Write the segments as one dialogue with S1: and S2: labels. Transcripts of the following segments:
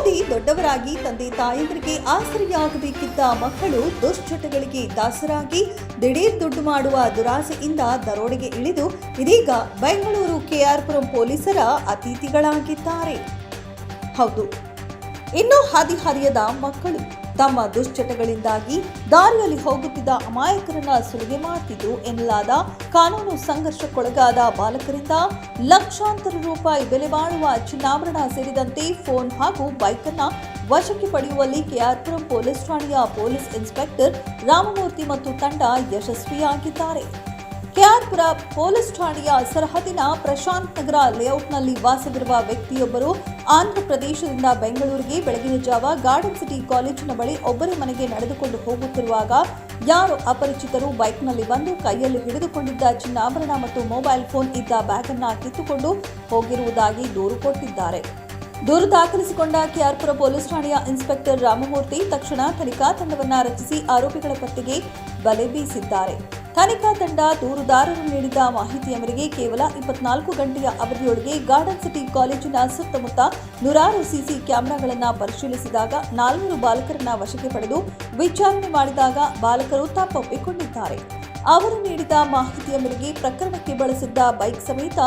S1: ಓದಿ ದೊಡ್ಡವರಾಗಿ ತಂದೆ ತಾಯಂದಿರಿಗೆ ಆಸರೆಯಾಗಬೇಕಿದ್ದ ಮಕ್ಕಳು ದುಶ್ಚಟಗಳಿಗೆ ದಾಸರಾಗಿ ದಿಢೀರ್ ದುಡ್ಡು ಮಾಡುವ ದುರಾಸೆಯಿಂದ ದರೋಡೆಗೆ ಇಳಿದು ಇದೀಗ ಬೆಂಗಳೂರು ಕೆಆರ್ಪುರಂ ಪೊಲೀಸರ ಅತಿಥಿಗಳಾಗಿದ್ದಾರೆ. ಹೌದು, ಇನ್ನೂ ಹದಿಹರಿಯದ ಮಕ್ಕಳು ತಮ್ಮ ದುಶ್ಚಟಗಳಿಂದಾಗಿ ದಾರಿಯಲ್ಲಿ ಹೋಗುತ್ತಿದ್ದ ಅಮಾಯಕರನ್ನ ಸುಲಿಗೆ ಮಾಡುತ್ತಿದ್ದು ಎನ್ನಲಾದ ಕಾನೂನು ಸಂಘರ್ಷಕ್ಕೊಳಗಾದ ಬಾಲಕರಿಂದ ಲಕ್ಷಾಂತರ ರೂಪಾಯಿ ಬೆಲೆ ಬಾಳುವ ಚಿನ್ನಾಭರಣ ಸೇರಿದಂತೆ ಫೋನ್ ಹಾಗೂ ಬೈಕ್ ಅನ್ನ ವಶಕ್ಕೆ ಪಡೆಯುವಲ್ಲಿ ಕೆಆರ್ಪುರಂ ಪೊಲೀಸ್ ಠಾಣೆಯ ಪೊಲೀಸ್ ಇನ್ಸ್ಪೆಕ್ಟರ್ ರಾಮಮೂರ್ತಿ ಮತ್ತು ತಂಡ ಯಶಸ್ವಿಯಾಗಿದ್ದಾರೆ. ಕೆಆರ್ಪುರ ಪೊಲೀಸ್ ಠಾಣೆಯ ಸರಹದ್ದಿನ ಪ್ರಶಾಂತ್ ನಗರ ಲೇಔಟ್ನಲ್ಲಿ ವಾಸವಿರುವ ವ್ಯಕ್ತಿಯೊಬ್ಬರು ಆಂಧ್ರ ಪ್ರದೇಶದಿಂದ ಬೆಂಗಳೂರಿಗೆ ಬೆಳಗಿನ ಜಾವ ಗಾರ್ಡನ್ ಸಿಟಿ ಕಾಲೇಜಿನ ಬಳಿ ಒಬ್ಬರ ಮನೆಗೆ ನಡೆದುಕೊಂಡು ಹೋಗುತ್ತಿರುವಾಗ ಯಾರೋ ಅಪರಿಚಿತರು ಬೈಕ್ನಲ್ಲಿ ಬಂದು ಕೈಯಲ್ಲಿ ಹಿಡಿದುಕೊಂಡಿದ್ದ ಚಿನ್ನಾಭರಣ ಮತ್ತು ಮೊಬೈಲ್ ಫೋನ್ ಇದ್ದ ಬ್ಯಾಗ್ ಅನ್ನು ಕಿತ್ತುಕೊಂಡು ಹೋಗಿರುವುದಾಗಿ ದೂರು ಕೊಟ್ಟಿದ್ದಾರೆ. ದೂರು ದಾಖಲಿಸಿಕೊಂಡ ಕೆಆರ್ಪುರ ಪೊಲೀಸ್ ಠಾಣೆಯ ಇನ್ಸ್ಪೆಕ್ಟರ್ ರಾಮಮೂರ್ತಿ ತಕ್ಷಣ ತನಿಖಾ ತಂಡವನ್ನು ರಚಿಸಿ ಆರೋಪಿಗಳ ಪತ್ತೆಗೆ ಬಲೆ ಬೀಸಿದ್ದಾರೆ. ತನಿಖಾ ತಂಡ ದೂರುದಾರರು ನೀಡಿದ ಮಾಹಿತಿಯ ಮೇರೆಗೆ ಕೇವಲ 24 ಗಂಟೆಯ ಅವಧಿಯೊಳಗೆ ಗಾರ್ಡನ್ ಸಿಟಿ ಕಾಲೇಜಿನ ಸುತ್ತಮುತ್ತ 100 ಸಿಸಿ ಕ್ಯಾಮೆರಾಗಳನ್ನು ಪರಿಶೀಲಿಸಿದಾಗ 400 ಬಾಲಕರನ್ನ ವಶಕ್ಕೆ ಪಡೆದು ವಿಚಾರಣೆ ಮಾಡಿದಾಗ ಬಾಲಕರು ತಪ್ಪೊಪ್ಪಿಕೊಂಡಿದ್ದಾರೆ. ಅವರು ನೀಡಿದ ಮಾಹಿತಿಯ ಮೇರೆಗೆ ಪ್ರಕರಣಕ್ಕೆ ಬಳಸಿದ್ದ ಬೈಕ್ ಸಮೇತ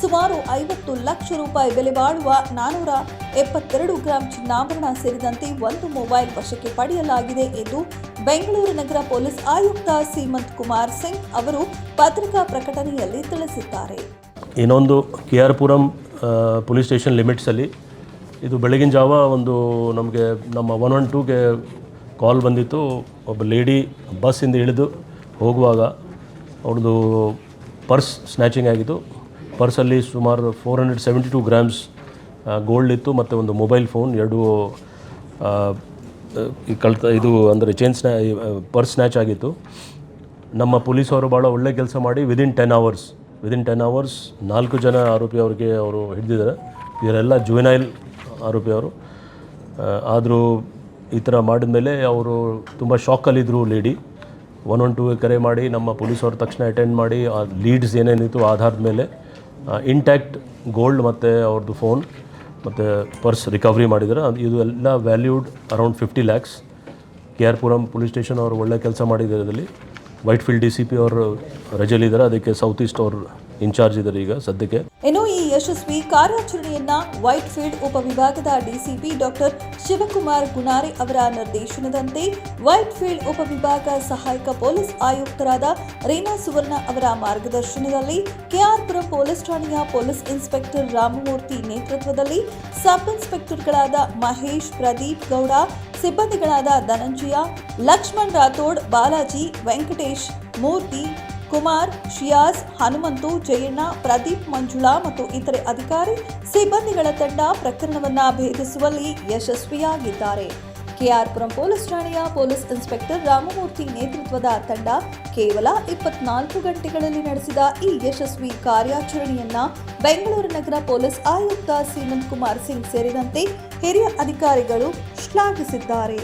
S1: ಸುಮಾರು 50 ಲಕ್ಷ ರೂಪಾಯಿ ಬೆಲೆ ಬಾಳುವ 472 ಗ್ರಾಂ ಚಿನ್ನಾಭರಣ ಸೇರಿದಂತೆ ಒಂದು ಮೊಬೈಲ್ ವಶಕ್ಕೆ ಪಡೆಯಲಾಗಿದೆ ಎಂದು ಬೆಂಗಳೂರು ನಗರ ಪೊಲೀಸ್ ಆಯುಕ್ತ ಸೀಮಂತ್ ಕುಮಾರ್ ಸಿಂಗ್ ಅವರು ಪತ್ರಿಕಾ ಪ್ರಕಟಣೆಯಲ್ಲಿ ತಿಳಿಸಿದ್ದಾರೆ.
S2: ಇನ್ನೊಂದು ಕೆಆರ್ಪುರಂ ಪೊಲೀಸ್ ಸ್ಟೇಷನ್ ಲಿಮಿಟ್ಸಲ್ಲಿ ಇದು ಬೆಳಗಿನ ಜಾವ ಒಂದು ನಮಗೆ ನಮ್ಮ 112ಗೆ ಕಾಲ್ ಬಂದಿತ್ತು. ಒಬ್ಬ ಲೇಡಿ ಬಸ್ಸಿಂದ ಇಳಿದು ಹೋಗುವಾಗ ಅವ್ರದ್ದು ಪರ್ಸ್ ಸ್ನ್ಯಾಚಿಂಗ್ ಆಗಿತ್ತು. ಪರ್ಸಲ್ಲಿ ಸುಮಾರು 472 ಗ್ರಾಮ್ಸ್ ಗೋಲ್ಡ್ ಇತ್ತು ಮತ್ತು ಒಂದು ಮೊಬೈಲ್ ಫೋನ್, ಎರಡು ಇದು ಅಂದರೆ ಪರ್ಸ್ ಸ್ನ್ಯಾಚ್ ಆಗಿತ್ತು. ನಮ್ಮ ಪೊಲೀಸವರು ಭಾಳ ಒಳ್ಳೆ ಕೆಲಸ ಮಾಡಿ ವಿದಿನ್ 10 ಅವರ್ಸ್ 4 ಜನ ಆರೋಪಿ ಅವ್ರಿಗೆ ಅವರು ಹಿಡಿದಿದ್ದಾರೆ. ಇವರೆಲ್ಲ ಜುವೆನೈಲ್ ಆರೋಪಿ ಅವರು. ಆದರೂ ಈ ಥರ ಮಾಡಿದ ಮೇಲೆ ಅವರು ತುಂಬ ಶಾಕಲ್ಲಿದ್ದರು. ಲೇಡಿ 112ಗೆ ಕರೆ ಮಾಡಿ ನಮ್ಮ ಪೊಲೀಸವ್ರು ತಕ್ಷಣ ಅಟೆಂಡ್ ಮಾಡಿ ಆ ಲೀಡ್ಸ್ ಏನೇನಿತ್ತು ಆಧಾರದ ಮೇಲೆ ಇಂಟ್ಯಾಕ್ಟ್ ಗೋಲ್ಡ್ ಮತ್ತು ಅವ್ರದ್ದು ಫೋನ್ ಮತ್ತು ಪರ್ಸ್ ರಿಕವರಿ ಮಾಡಿದ್ದಾರೆ. ಇದು ಎಲ್ಲ valued around 50 lakhs. KR Puram police station ಅವರು ಒಳ್ಳೆ ಕೆಲಸ ಮಾಡಿದ್ದಾರೆ. ಇದರಲ್ಲಿ ವೈಟ್ಫೀಲ್ಡ್ DCP ಅವರು ರಜೆಯಲ್ಲಿದ್ದಾರೆ, ಅದಕ್ಕೆ ಸೌತ್ ಈಸ್ಟ್ ಅವರು ಇನ್ಚಾರ್ಜ್ ಇದ್ದಾರೆ ಈಗ ಸದ್ಯಕ್ಕೆ.
S1: ಇನ್ನು ಈ ಯಶಸ್ವಿ ಕಾರ್ಯಾಚರಣೆಯನ್ನ ವೈಟ್ಫೀಲ್ಡ್ ಉಪವಿಭಾಗದ DCP ಡಾಕ್ಟರ್ ಶಿವಕುಮಾರ್ ಗುಣಾರೆ ಅವರ ನಿರ್ದೇಶನದಂತೆ ವೈಟ್ಫೀಲ್ಡ್ ಉಪವಿಭಾಗ ಸಹಾಯಕ ಪೊಲೀಸ್ ಆಯುಕ್ತರಾದ ರೀನಾ ಸುವರ್ಣ ಅವರ ಮಾರ್ಗದರ್ಶನದಲ್ಲಿ ಕೆಆರ್ಪುರಂ ಪೊಲೀಸ್ ಠಾಣೆಯ ಪೊಲೀಸ್ ಇನ್ಸ್ಪೆಕ್ಟರ್ ರಾಮಮೂರ್ತಿ ನೇತೃತ್ವದಲ್ಲಿ ಸಬ್ ಇನ್ಸ್ಪೆಕ್ಟರ್ಗಳಾದ ಮಹೇಶ್, ಪ್ರದೀಪ್ ಗೌಡ, ಸಿಬ್ಬಂದಿಗಳಾದ ಧನಂಜಯ, ಲಕ್ಷ್ಮಣ್ ರಾಥೋಡ್, ಬಾಲಾಜಿ, ವೆಂಕಟೇಶ್, ಮೂರ್ತಿ, ಕುಮಾರ್, ಶಿಯಾಜ್, ಹನುಮಂತು, ಜಯಣ್ಣ, ಪ್ರದೀಪ್, ಮಂಜುಳಾ ಮತ್ತು ಇತರೆ ಅಧಿಕಾರಿ ಸಿಬ್ಬಂದಿಗಳ ತಂಡ ಪ್ರಕರಣವನ್ನು ಭೇದಿಸುವಲ್ಲಿ ಯಶಸ್ವಿಯಾಗಿದ್ದಾರೆ. ಕೆಆರ್ಪುರಂ ಪೊಲೀಸ್ ಠಾಣೆಯ ಪೊಲೀಸ್ ಇನ್ಸ್ಪೆಕ್ಟರ್ ರಾಮಮೂರ್ತಿ ನೇತೃತ್ವದ ತಂಡ ಕೇವಲ 24 ಗಂಟೆಗಳಲ್ಲಿ ನಡೆಸಿದ ಈ ಯಶಸ್ವಿ ಕಾರ್ಯಾಚರಣೆಯನ್ನ ಬೆಂಗಳೂರು ನಗರ ಪೊಲೀಸ್ ಆಯುಕ್ತ ಸೀಮಂತ್ ಕುಮಾರ್ ಸಿಂಗ್ ಸೇರಿದಂತೆ ಹಿರಿಯ ಅಧಿಕಾರಿಗಳು ಶ್ಲಾಘಿಸಿದ್ದಾರೆ.